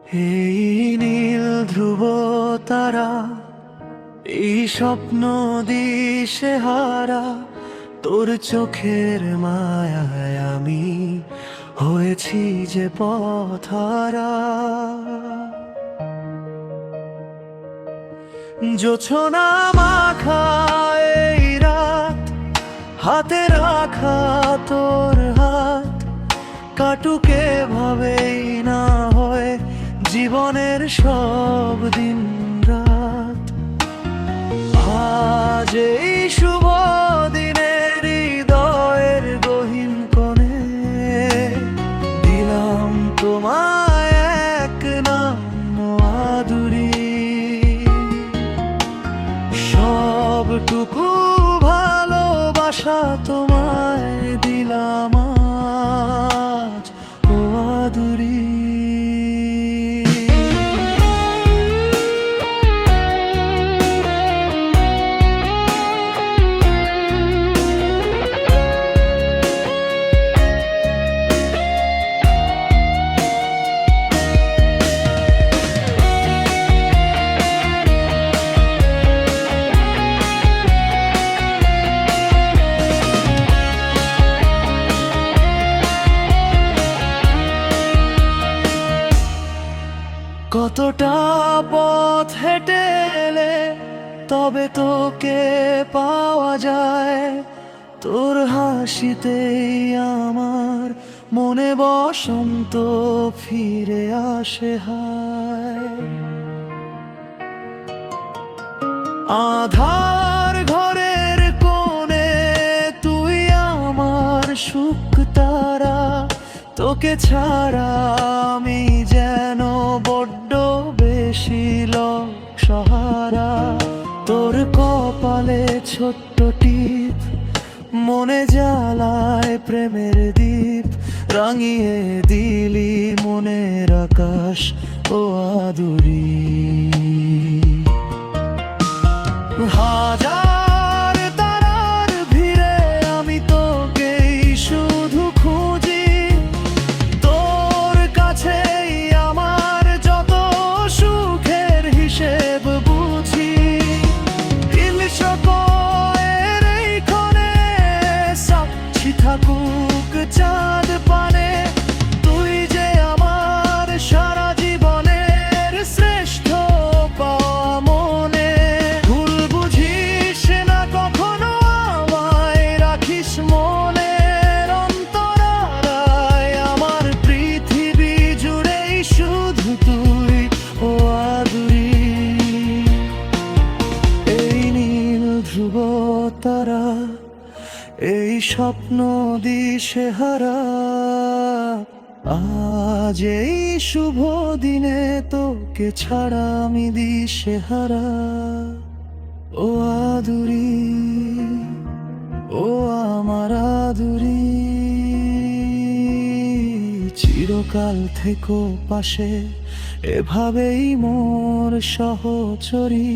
এই নীল ধ্রুব তারা, এই স্বপ্ন দিশে হারা, তোর চোখের মায়ায় আমি হয়েছি যে পথহারা। জোছনা মাখা এই রাত, হাতে রাখা তোর হাত, কাটুকে ভাবেই না হয় জীবনের সব দিন রাত। আজ এই শুভ দিনে হৃদয়ের গহীন কোণে দিলাম তোমায় এক নাম আদুরি। সবটুকু ভালোবাসা তোমায় দিলাম আজ ও আদুরি। কতটা পথ হেঁটে এলে তবে তোকে পাওয়া যায়, তোর হাসিতেই আমার মনে বসন্ত ফিরে আসে হায়। আধার ঘরের কোণে তুই আমার সুখ তারা, তোকে ছাড়া আমি যেন বড্ড বেশি লোক সহারা। তোর কপালে ছোট্ট টিপ মনে জ্বালায় প্রেমের দ্বীপ, রাঙিয়ে দিলি মনের আকাশ ও আদুরি। হাজার তারার ভিড়ে আমি তোকেই শুধু খুঁজি, তোর কাছেই আমার যত সুখের হিসেব বুঝি। ইলশকয়ের এই ক্ষণে সাক্ষী থাকুক চাঁদ পানে, তুই যে আমার সারা জীবনের শ্রেষ্ঠ পাওয়া মনে। ভুল বুঝিস না কখনো আমায়, রাখিস মনের অন্তরারায়। আমার পৃথিবী জুড়েই শুধু তুই ও আদুরি। এই নীল ধ্রুব তারা, এই স্বপ্ন দিশে হারা, আজ এই শুভ দিনে তোকে ছাড়া আমি দিশে হারা। ও আদুরি, ও আমার আদুরি, চিরকাল থেকো পাশে এভাবেই মোর সহচরী।